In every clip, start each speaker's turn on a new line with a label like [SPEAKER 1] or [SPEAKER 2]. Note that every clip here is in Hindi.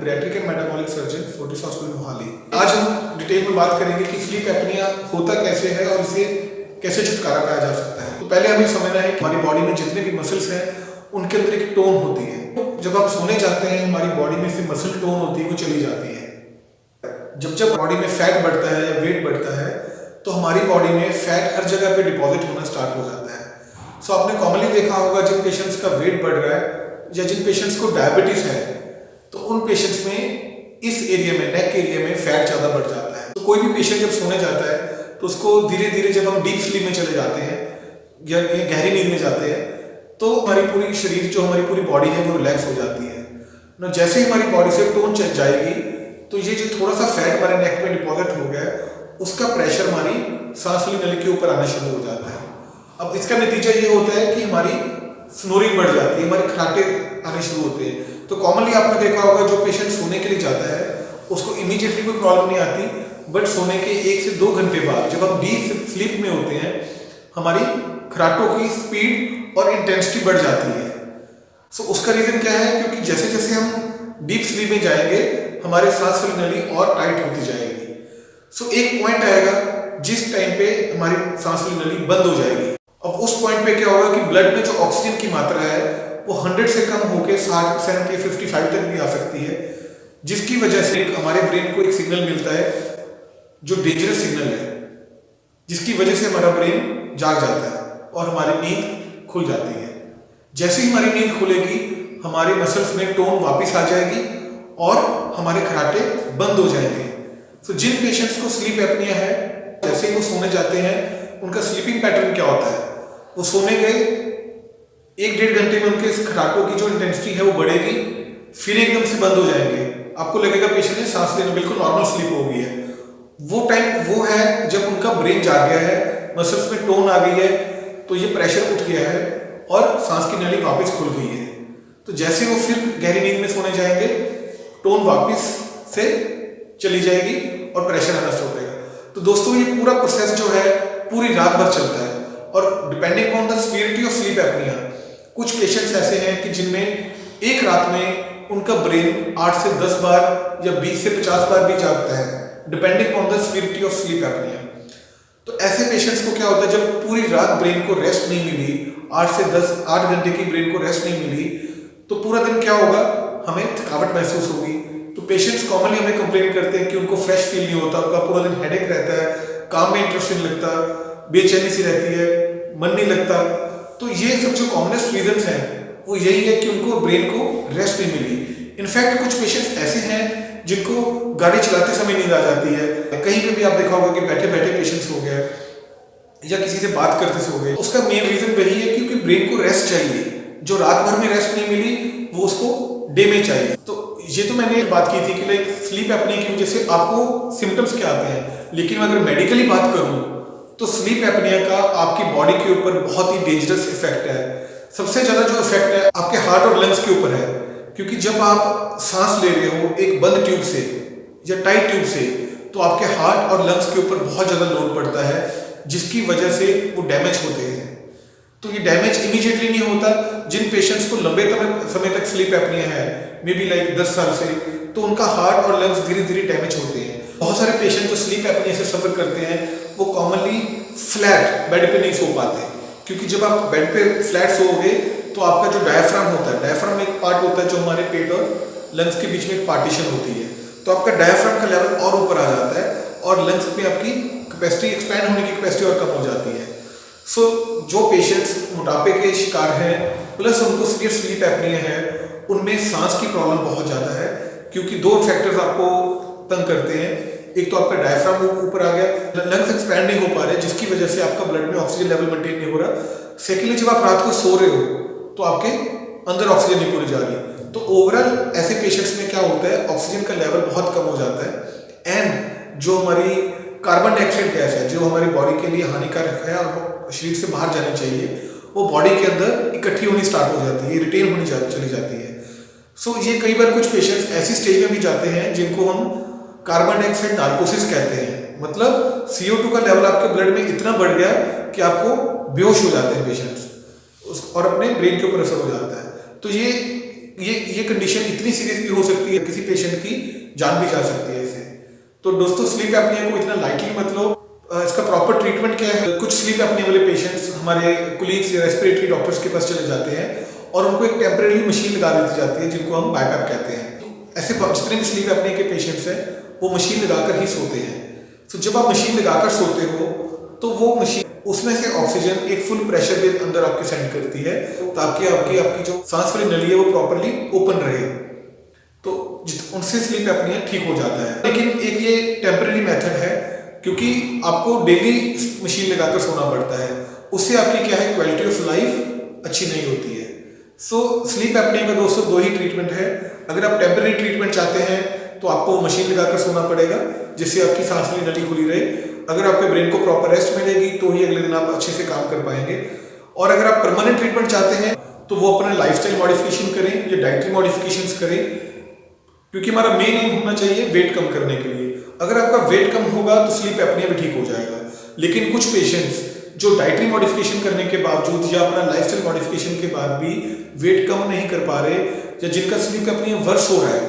[SPEAKER 1] Paediatric and metabolic surgeon Fortis hospital Mohali. आज हम डिटेल में बात करेंगे कि स्लीप एपनिया होता कैसे है और इसे कैसे छुटकारा पाया जा सकता है। तो पहले हमें समझना है कि हमारी बॉडी में जितने भी मसल्स हैं उनके अंदर एक टोन होती है। जब आप सोने जाते हैं हमारी बॉडी में से मसल टोन होती है वो चली जाती है। जब बॉडी में फैट बढ़ता है या वेट बढ़ता है तो हमारी बॉडी में फैट हर जगह पे डिपॉजिट होना स्टार्ट हो जाता है। सो आपने कॉमनली देखा होगा जिन पेशेंट्स का वेट बढ़ रहा है या जिन पेशेंट्स को डायबिटीज है तो उन पेशेंट्स में इस एरिया में नेक एरिया में फैट ज़्यादा बढ़ जाता है। तो कोई भी पेशेंट जब सोने जाता है तो उसको धीरे धीरे जब हम डीप स्लीप में चले जाते हैं या गहरी नींद में जाते हैं तो हमारी पूरी शरीर जो हमारी पूरी बॉडी है वो रिलैक्स हो जाती है ना। जैसे ही हमारी बॉडी से टोन चल जाएगी तो ये जो थोड़ा सा फैट हमारे नेक में डिपॉजिट हो गया है उसका प्रेशर हमारी सांस लेने नली के ऊपर आना शुरू हो जाता है। अब इसका नतीजा ये होता है कि हमारी स्नोरिंग बढ़ जाती है, हमारे खराटे आने शुरू होते हैं। तो कॉमनली आपने देखा होगा जो पेशेंट सोने के लिए जाता है उसको इमीडिएटली कोई प्रॉब्लम नहीं आती, बट सोने के 1 से 2 घंटे बाद जब हम डीप स्लीप में होते हैं हमारी खराटों की स्पीड और इंटेंसिटी बढ़ जाती है। सो उसका रीज़न क्या है? क्योंकि जैसे जैसे हम डीप स्लीप में जाएंगे हमारे सांस लेने नली और टाइट होती जाएगी। सो एक पॉइंट आएगा जिस टाइम पे हमारी सांस लेने नली बंद हो जाएगी। अब उस पॉइंट पे क्या होगा कि ब्लड में जो ऑक्सीजन की मात्रा है वो 100 से कम होकर 60% या 55 तक भी आ सकती है, जिसकी वजह से हमारे ब्रेन को एक सिग्नल मिलता है जो डेंजरस सिग्नल है, जिसकी वजह से हमारा ब्रेन जाग जाता है और हमारी नींद खुल जाती है। जैसे ही हमारी नींद खुलेगी हमारे मसल्स में टोन वापस आ जाएगी और हमारे खराटे बंद हो जाएंगे। तो जिन पेशेंट्स को स्लीप एपनिया है जैसे ही वो सोने जाते हैं उनका स्लीपिंग पैटर्न क्या होता है? वो सोने गए 1-1.5 घंटे में उनके खराटों की जो इंटेंसिटी है वो बढ़ेगी, फिर एकदम से बंद हो जाएंगे। आपको लगेगा पेशेंट ने सांस लेना बिल्कुल नॉर्मल स्लीप हो गई है। वो टाइम वो है जब उनका ब्रेन जाग गया है, मसल्स में टोन आ गई है, तो ये प्रेशर उठ गया है और सांस की नली वापस खुल गई है। तो जैसे वो फिर गहरी नींद में सोने जाएंगे टोन वापस से चली जाएगी और प्रेशर आना शुरू हो जाएगा। तो दोस्तों ये पूरा प्रोसेस जो है पूरी रात भर चलता है और depending on the severity of sleep apnoea कुछ पेशेंट्स ऐसे हैं कि जिनमें एक रात में उनका ब्रेन 8 से 10 बार या 20 से 50 बार भी जागता है, depending on the severity of sleep apnoea. तो ऐसे पेशेंट्स को क्या होता है जब पूरी रात ब्रेन को रेस्ट नहीं मिली, 8 घंटे की ब्रेन को रेस्ट नहीं मिली, तो पूरा दिन क्या होगा, हमें थकावट महसूस होगी। तो पेशेंट्स कॉमनली हमें कंप्लेन करते हैं कि उनको फ्रेश फील नहीं होता, उनका पूरा दिन हेडेक रहता है, काम में इंटरेस्ट नहीं लगता, बेचैनी सी रहती है, मन नहीं लगता। तो ये सब जो कॉमनेस्ट रीजंस हैं वो यही है कि उनको ब्रेन को रेस्ट नहीं मिली। इनफैक्ट कुछ पेशेंट्स ऐसे हैं जिनको गाड़ी चलाते समय नींद आ जाती है, कहीं पे भी आप देखा होगा कि बैठे बैठे पेशेंट्स हो गया या किसी से बात करते से हो गए। उसका मेन रीजन वही है क्योंकि ब्रेन को रेस्ट चाहिए, जो रात भर में रेस्ट नहीं मिली वो उसको डे में चाहिए। तो ये तो मैंने बात की थी कि लाइक स्लीप एपनिया की वजह से आपको सिम्टम्स क्या आते हैं, लेकिन अगर मेडिकली बात करूं तो स्लीप एपनिया का आपकी बॉडी के ऊपर बहुत ही डेंजरस इफेक्ट है। सबसे ज़्यादा जो इफेक्ट है आपके हार्ट और लंग्स के ऊपर है, क्योंकि जब आप सांस ले रहे हो एक बंद ट्यूब से या टाइट ट्यूब से तो आपके हार्ट और लंग्स के ऊपर बहुत ज़्यादा लोड पड़ता है, जिसकी वजह से वो डैमेज होते हैं। तो ये डैमेज इमीडिएटली नहीं होता। जिन पेशेंट्स को लंबे समय तक स्लीप एपनिया है, मे बी लाइक 10 साल से, तो उनका हार्ट और लंग्स धीरे धीरे डैमेज होते हैं। बहुत सारे पेशेंट जो स्लीप एपनिया से सफ़र करते हैं वो कॉमनली फ्लैट बेड पे नहीं सो पाते, क्योंकि जब आप बेड पे फ्लैट सोओगे तो आपका जो डायफ्राम होता है, डायफ्राम एक पार्ट होता है जो हमारे पेट और लंग्स के बीच में एक पार्टीशन होती है, तो आपका डायफ्राम का लेवल और ऊपर आ जाता है और लंग्स में आपकी कैपेसिटी एक्सपैंड होने की कैपेसिटी और कम हो जाती है। सो जो पेशेंट्स मोटापे के शिकार हैं प्लस उनको सीवियर स्लीप एपनिया है उनमें सांस की प्रॉब्लम बहुत ज़्यादा है, क्योंकि 2 फैक्टर्स आपको तंग करते हैं। एक तो आपका डायफ्राम ऊपर आ गया, लंग्स एक्सपैंड नहीं हो पा रहे जिसकी वजह से आपका ब्लड में ऑक्सीजन लेवल मेंटेन नहीं हो रहा। सेकेंडली जब आप रात को सो रहे हो तो आपके अंदर ऑक्सीजन नहीं पूरी जा रही। तो ओवरऑल ऐसे पेशेंट्स में क्या होता है, ऑक्सीजन का लेवल बहुत कम हो जाता है एंड जो हमारी कार्बन डाइऑक्साइड गैस है जो हमारी बॉडी के लिए हानिकारक है और शरीर से बाहर जानी चाहिए, वो बॉडी के अंदर इकट्ठी होनी स्टार्ट हो जाती है, रिटेन होनी चली जाती है। सो ये कई बार कुछ पेशेंट्स ऐसी स्टेज में भी जाते हैं जिनको हम कार्बन डाइऑक्साइड नार्कोसिस कहते हैं। मतलब CO2 का लेवल आपके ब्लड में इतना बढ़ गया कि आपको बेहोश हो जाते हैं पेशेंट्स और अपने ब्रेन के ऊपर असर हो जाता है। तो ये ये कंडीशन इतनी सीरियस भी हो सकती है, किसी पेशेंट की जान भी जा सकती है इससे। तो दोस्तों स्लीप एपनिया को इतना लाइटली मत लो। इसका प्रॉपर ट्रीटमेंट क्या है? कुछ स्लीप एपनिया वाले पेशेंट्स हमारे कुलीग्स या रेस्पिरेटरी डॉक्टर्स के पास चले जाते हैं और उनको एक टेम्परेरी मशीन लगा दी जाती है जिनको हम बाइपैप कहते हैं। ऐसे जितने भी स्लीप एपनिया के पेशेंट्स हैं वो मशीन लगाकर ही सोते हैं। तो जब आप मशीन लगाकर सोते हो तो वो मशीन उसमें से ऑक्सीजन एक फुल प्रेशर पे अंदर आपके सेंड करती है ताकि आपकी जो सांस वाली नली है वो प्रॉपरली ओपन रहे, तो उनसे स्लीप एपनिया ठीक हो जाता है। लेकिन एक ये टेम्परेरी मेथड है क्योंकि आपको डेली मशीन लगाकर सोना पड़ता है, उससे आपकी क्या है क्वालिटी ऑफ लाइफ अच्छी नहीं होती है। सो स्लीप एपनिया का दोस्तों दो ही ट्रीटमेंट है। अगर आप टेम्परेरी ट्रीटमेंट चाहते हैं तो आपको मशीन लगाकर सोना पड़ेगा जिससे आपकी सांस वाली नली खुली रहे। अगर आपके ब्रेन को प्रॉपर रेस्ट मिलेगी तो ही अगले दिन आप अच्छे से काम कर पाएंगे। और अगर आप परमानेंट ट्रीटमेंट चाहते हैं तो वो अपना लाइफस्टाइल मॉडिफिकेशन करें या डाइटरी मॉडिफिकेशंस करें, क्योंकि हमारा मेन एम होना चाहिए वेट कम करने के लिए। अगर आपका वेट कम होगा तो स्लीप एपनिया भी ठीक हो जाएगा। लेकिन कुछ पेशेंट्स जो डाइटरी मॉडिफिकेशन करने के बावजूद या अपना लाइफस्टाइल मॉडिफिकेशन के बाद भी वेट कम नहीं कर पा रहे या जिनका स्लीप एपनिया वर्स हो रहा है,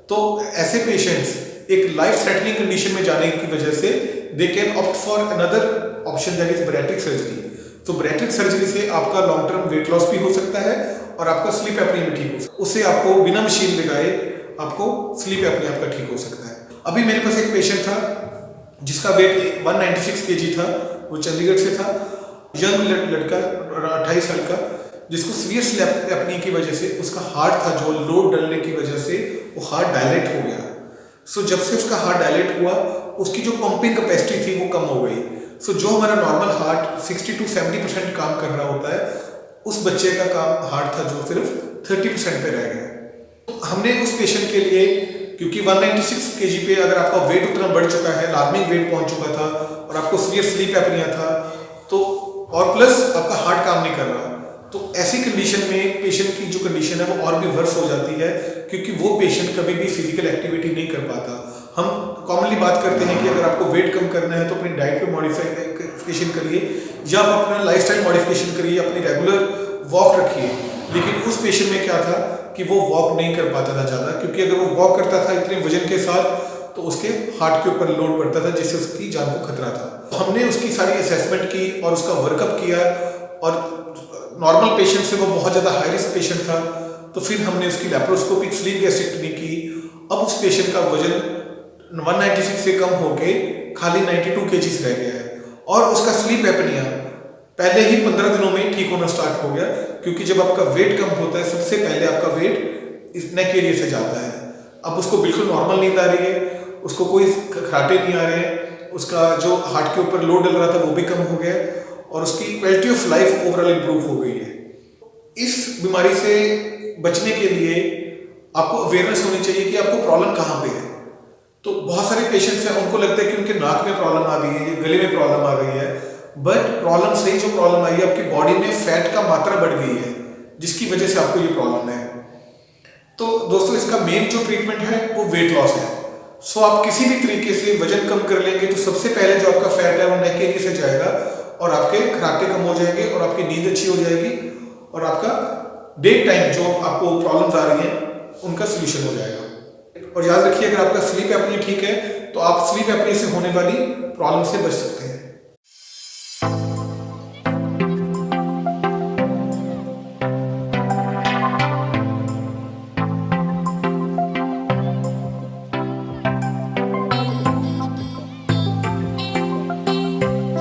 [SPEAKER 1] तो ऐसे पेशेंट्स एक लाइफ थ्रेटनिंग कंडीशन में जाने की वजह से they can opt for another option that is bariatric surgery. तो बैरिएट्रिक सर्जरी से आपका लॉन्ग टर्म वेट लॉस भी हो सकता है और आपका स्लीप एपनिया भी ठीक हो सकता है। उससे आपको बिना मशीन लगाए आपको स्लीप एपनिया आपका ठीक हो सकता है। अभी मेरे पास एक पेशेंट था जिसका वेट 196 kg था, वो चंडीगढ़ से था, यंग लड़का 28 साल का, जिसको सीवियर स्लीप एपनिया की वजह से उसका हार्ट था जो लोड डलने की वजह से वो हार्ट डायलेट हो गया। सो जब से उसका हार्ट डायलेट हुआ उसकी जो पंपिंग कैपेसिटी थी वो कम हो गई। सो जो हमारा नॉर्मल हार्ट 60 to 70% काम कर रहा होता है, उस बच्चे का काम हार्ट था जो सिर्फ 30% पे रह गया। हमने उस पेशेंट के लिए, क्योंकि 196 kg पे अगर आपका वेट उतना बढ़ चुका है, अलार्मिंग वेट पहुंच चुका था और आपको सीवियर स्लीप एपनिया था, तो और प्लस आपका हार्ट काम नहीं कर रहा, तो ऐसी कंडीशन में पेशेंट की जो कंडीशन है वो और भी वर्स हो जाती है क्योंकि वो पेशेंट कभी भी फिजिकल एक्टिविटी नहीं कर पाता। हम कॉमनली बात करते हैं कि अगर आपको वेट कम करना है तो अपनी डाइट पे मॉडिफिकेशन करिए या आप अपना लाइफस्टाइल मॉडिफिकेशन करिए, अपनी रेगुलर वॉक रखिए। लेकिन उस पेशेंट में क्या था कि वो वॉक नहीं कर पाता था ज़्यादा, क्योंकि अगर वो वॉक करता था इतने वजन के साथ तो उसके हार्ट के ऊपर लोड पड़ता था जिससे उसकी जान को खतरा था। हमने उसकी सारी असेसमेंट की और उसका वर्कअप किया और नॉर्मल पेशेंट से वो बहुत ज़्यादा हाई रिस्क पेशेंट था, तो फिर हमने उसकी लैप्रोस्कोपिक स्लीप गैस्ट्रेक्टमी की। अब उस पेशेंट का वजन 196 से कम होके खाली 92 kg रह गया है और उसका स्लीप एपनिया पहले ही 15 दिनों में ठीक होना स्टार्ट हो गया, क्योंकि जब आपका वेट कम होता है सबसे पहले आपका वेट इस नेक एरिया से जाता है। अब उसको बिल्कुल नॉर्मल नींद आ रही है, उसको कोई खराटे नहीं आ रहे हैं, उसका जो हार्ट के ऊपर लोड डल रहा था वो भी कम हो गया और उसकी quality of life overall improve हो गई है। इस बीमारी से बचने के लिए आपको अवेयरनेस होनी चाहिए कि आपको प्रॉब्लम कहाँ पे है। तो बहुत सारे पेशेंट्स हैं उनको लगता है कि उनके नाक में प्रॉब्लम आ गई है, गले में प्रॉब्लम आ गई है, बट प्रॉब्लम सही जो प्रॉब्लम आई है आपकी बॉडी में फैट का मात्रा बढ़ गई है जिसकी वजह से आपको ये प्रॉब्लम है। तो दोस्तों इसका मेन जो ट्रीटमेंट है वो वेट लॉस है। सो आप किसी भी तरीके से वजन कम कर लेंगे तो सबसे पहले जो आपका फैट है वो नेक एरिया से जाएगा और आपके खराटे कम हो जाएंगे और आपकी नींद अच्छी हो जाएगी और आपका डे टाइम जो आपको प्रॉब्लम्स आ रही हैं उनका सोल्यूशन हो जाएगा। और याद रखिए अगर आपका स्लीप एपनिया ठीक है तो आप स्लीप एपनिया से होने वाली प्रॉब्लम से बच सकते हैं।